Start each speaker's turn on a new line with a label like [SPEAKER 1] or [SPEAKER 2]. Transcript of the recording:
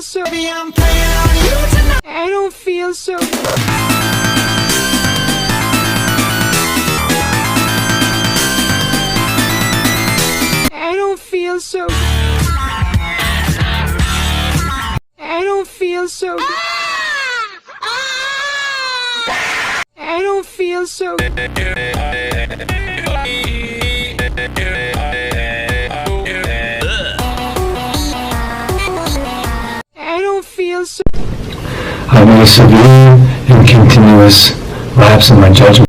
[SPEAKER 1] so. Baby, I'm playing on you tonight. I don't feel so. I don't feel so. I don't feel so. I don't feel so. I don't feel so.
[SPEAKER 2] I made a severe and continuous lapse in my judgment.